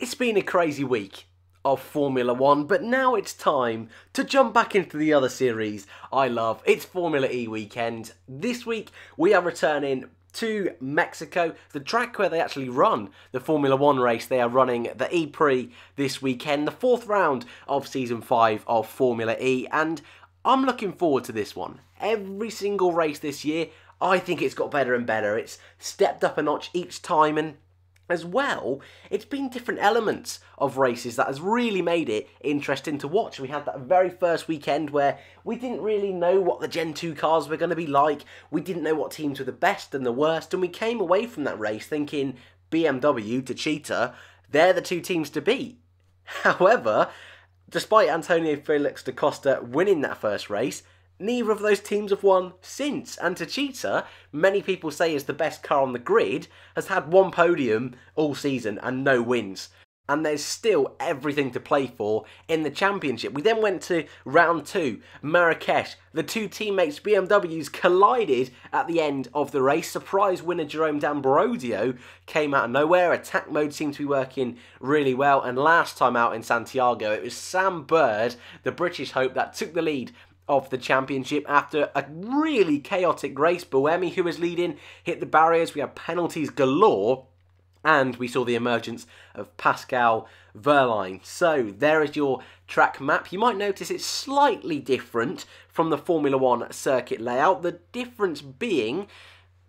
It's been a crazy week of Formula 1, but now it's time to jump back into the other series I love. It's Formula E weekend. This week we are returning to Mexico, the track where they actually run the Formula 1 race. They are running the E-Prix this weekend, the fourth round of Season 5 of Formula E, and I'm looking forward to this one. Every single race this year, I think it's got better and better. It's stepped up a notch each time, and as well, it's been different elements of races that has really made it interesting to watch. We had that very first weekend where we didn't really know what the Gen 2 cars were going to be like. We didn't know what teams were the best and the worst, and we came away from that race thinking BMW to Cheetah, they're the two teams to beat. However, despite Antonio Felix da Costa winning that first race, neither of those teams have won since, and Techeetah, many people say is the best car on the grid, has had one podium all season and no wins. And there's still everything to play for in the championship. We then went to round 2, Marrakech. The two teammates BMWs collided at the end of the race. Surprise winner Jerome D'Ambrosio came out of nowhere. Attack mode seemed to be working really well. And last time out in Santiago, it was Sam Bird, the British hope, that took the lead of the championship after a really chaotic race. Buemi, who was leading, hit the barriers. We had penalties galore, and we saw the emergence of Pascal Wehrlein. So there is your track map. You might notice it's slightly different from the Formula 1 circuit layout. The difference being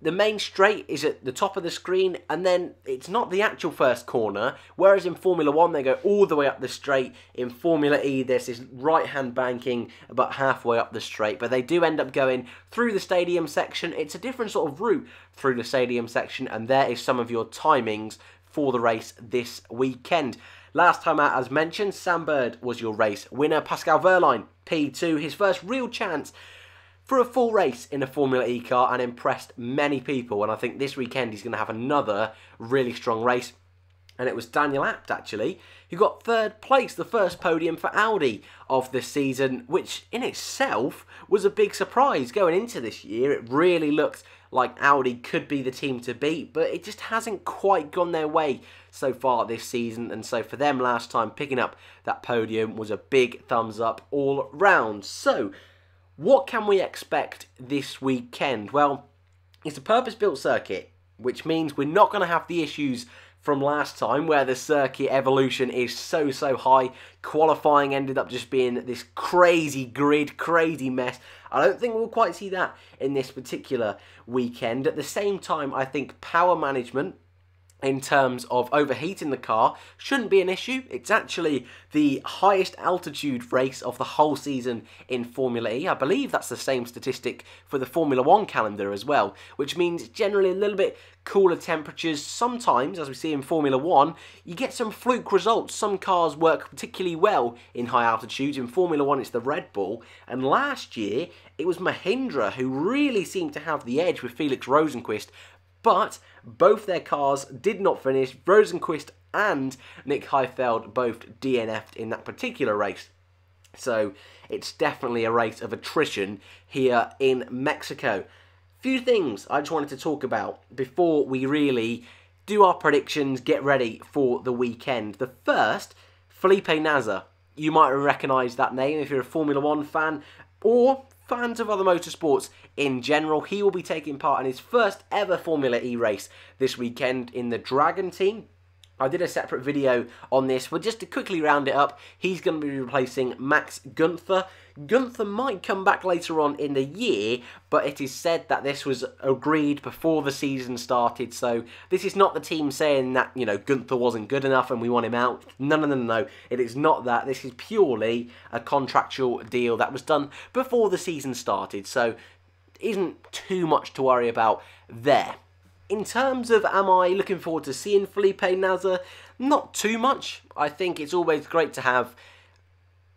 the main straight is at the top of the screen, and then it's not the actual first corner, whereas in Formula 1 they go all the way up the straight. In Formula E there's this right-hand banking about halfway up the straight, but they do end up going through the stadium section. It's a different sort of route through the stadium section, and there is some of your timings for the race this weekend. Last time out, as mentioned, Sam Bird was your race winner. Pascal Wehrlein, P2, his first real chance for a full race in a Formula E car, and impressed many people. And I think this weekend he's going to have another really strong race. And it was Daniel Abt, actually, who got third place, the first podium for Audi of the season, which in itself was a big surprise going into this year. It really looked like Audi could be the team to beat, but it just hasn't quite gone their way so far this season. And so for them last time, picking up that podium was a big thumbs up all round. So what can we expect this weekend? Well, it's a purpose-built circuit, which means we're not going to have the issues from last time where the circuit evolution is so high. Qualifying ended up just being this crazy grid, crazy mess. I don't think we'll quite see that in this particular weekend. At the same time, I think power management in terms of overheating the car shouldn't be an issue. It's actually the highest altitude race of the whole season in Formula E. I believe that's the same statistic for the Formula 1 calendar as well, which means generally a little bit cooler temperatures. Sometimes, as we see in Formula 1, you get some fluke results. Some cars work particularly well in high altitudes. In Formula 1, it's the Red Bull. And last year, it was Mahindra who really seemed to have the edge with Felix Rosenqvist. But both their cars did not finish. Rosenqvist and Nick Heidfeld both DNF'd in that particular race. So it's definitely a race of attrition here in Mexico. Few things I just wanted to talk about before we really do our predictions, get ready for the weekend. The first, Felipe Nasr. You might recognise that name if you're a Formula 1 fan, or fans of other motorsports in general. He will be taking part in his first ever Formula E race this weekend in the Dragon team. I did a separate video on this, but just to quickly round it up, he's going to be replacing Max Gunther. Gunther might come back later on in the year, but it is said that this was agreed before the season started, so this is not the team saying that, you know, Gunther wasn't good enough and we want him out. No. It is not that. This is purely a contractual deal that was done before the season started, so isn't too much to worry about there. In terms of am I looking forward to seeing Felipe Nasr, not too much. I think it's always great to have,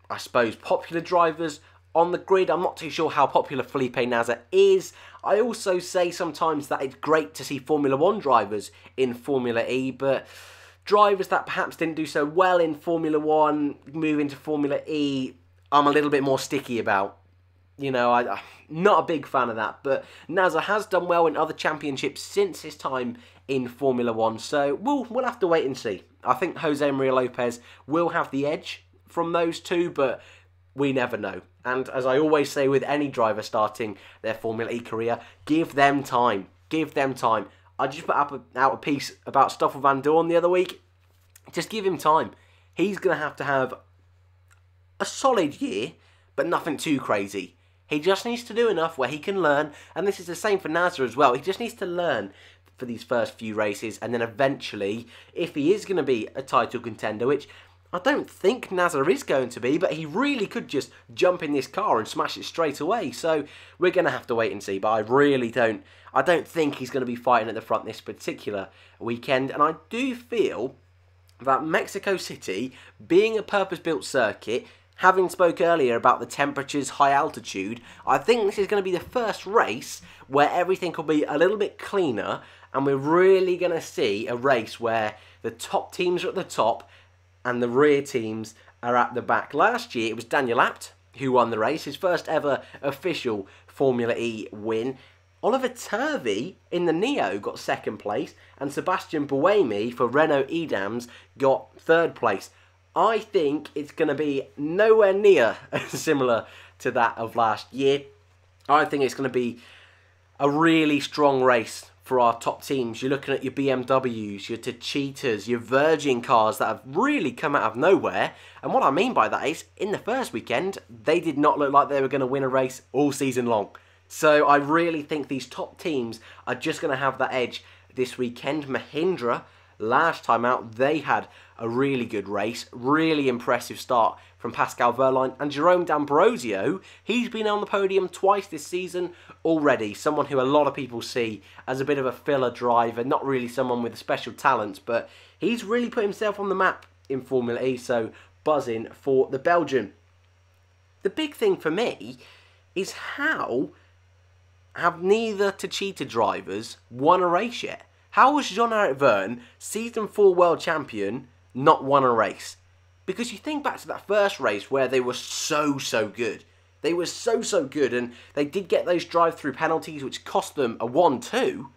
I suppose, popular drivers on the grid. I'm not too sure how popular Felipe Nasr is. I also say sometimes that it's great to see Formula 1 drivers in Formula E, but drivers that perhaps didn't do so well in Formula 1 move into Formula E, I'm a little bit more sticky about. You know, I'm not a big fan of that, but Nasr has done well in other championships since his time in Formula 1, so we'll have to wait and see. I think Jose Maria Lopez will have the edge from those two, but we never know. And as I always say with any driver starting their Formula E career, give them time. Give them time. I just put out a piece about Stoffel Van Dorn the other week. Just give him time. He's going to have a solid year, but nothing too crazy. He just needs to do enough where he can learn, and this is the same for Nasr as well. He just needs to learn for these first few races, and then eventually, if he is going to be a title contender, which I don't think Nasr is going to be, but he really could just jump in this car and smash it straight away. So we're going to have to wait and see, but I don't think he's going to be fighting at the front this particular weekend, and I do feel that Mexico City, being a purpose-built circuit, having spoke earlier about the temperatures, high altitude, I think this is going to be the first race where everything will be a little bit cleaner, and we're really going to see a race where the top teams are at the top and the rear teams are at the back. Last year it was Daniel Abt who won the race, his first ever official Formula E win. Oliver Turvey in the Neo got second place, and Sebastian Buemi for Renault Edams got third place. I think it's going to be nowhere near similar to that of last year. I think it's going to be a really strong race for our top teams. You're looking at your BMWs, your Techeetahs, your Virgin cars that have really come out of nowhere. And what I mean by that is, in the first weekend, they did not look like they were going to win a race all season long. So I really think these top teams are just going to have that edge this weekend. Mahindra, last time out, they had a really good race. Really impressive start from Pascal Wehrlein. And Jerome D'Ambrosio, he's been on the podium twice this season already. Someone who a lot of people see as a bit of a filler driver. Not really someone with special talents, but he's really put himself on the map in Formula E. So buzzing for the Belgian. The big thing for me is how have neither Techeetah drivers won a race yet? How was Jean-Eric Vergne, Season 4 World Champion, not won a race? Because you think back to that first race where they were so good. They were so good, and they did get those drive-through penalties which cost them a 1-2.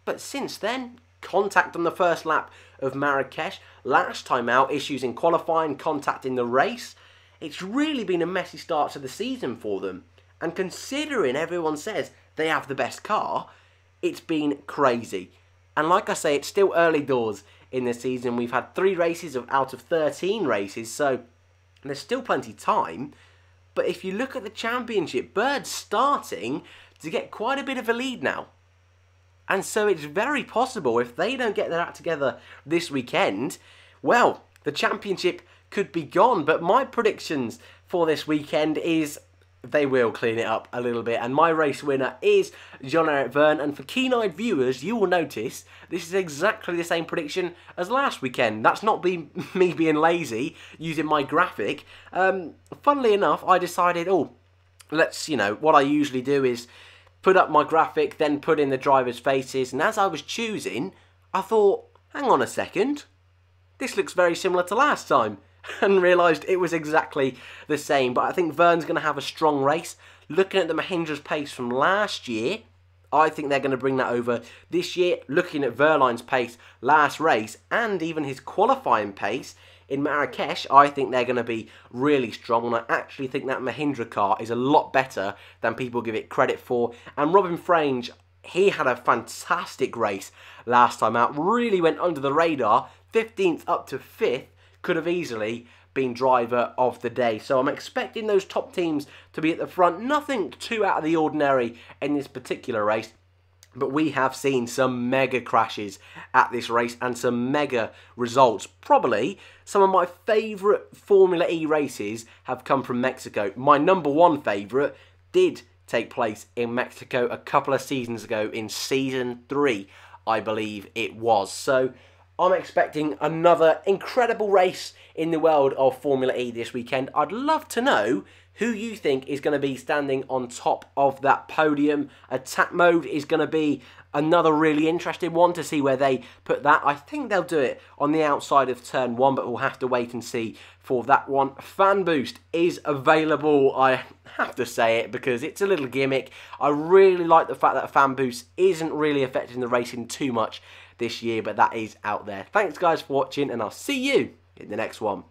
But since then, contact on the first lap of Marrakech, last time out, issues in qualifying, contact in the race. It's really been a messy start to the season for them. And considering everyone says they have the best car, it's been crazy. And like I say, it's still early doors in the season. We've had 3 races out of 13 races, so there's still plenty of time. But if you look at the championship, Bird's starting to get quite a bit of a lead now. And so it's very possible, if they don't get their act together this weekend, well, the championship could be gone. But my predictions for this weekend is they will clean it up a little bit. And my race winner is Jean-Eric Vergne. And for keen-eyed viewers, you will notice this is exactly the same prediction as last weekend. That's not me being lazy using my graphic. Funnily enough, I decided, what I usually do is put up my graphic, then put in the drivers' faces. And as I was choosing, I thought, hang on a second, this looks very similar to last time. And realised it was exactly the same. But I think Vergne's going to have a strong race. Looking at the Mahindra's pace from last year, I think they're going to bring that over this year. Looking at Wehrlein's pace last race, and even his qualifying pace in Marrakech, I think they're going to be really strong. And I actually think that Mahindra car is a lot better than people give it credit for. And Robin Frange, he had a fantastic race last time out. Really went under the radar. 15th up to 5th. Could have easily been driver of the day. So I'm expecting those top teams to be at the front. Nothing too out of the ordinary in this particular race. But we have seen some mega crashes at this race and some mega results. Probably some of my favourite Formula E races have come from Mexico. My #1 favourite did take place in Mexico a couple of seasons ago in Season 3, I believe it was. So I'm expecting another incredible race in the world of Formula E this weekend. I'd love to know who you think is going to be standing on top of that podium. Attack mode is going to be another really interesting one to see where they put that. I think they'll do it on the outside of turn 1, but we'll have to wait and see for that one. Fan boost is available. I have to say it because it's a little gimmick. I really like the fact that fan boost isn't really affecting the racing too much this year, but that is out there. Thanks guys for watching, and I'll see you in the next one.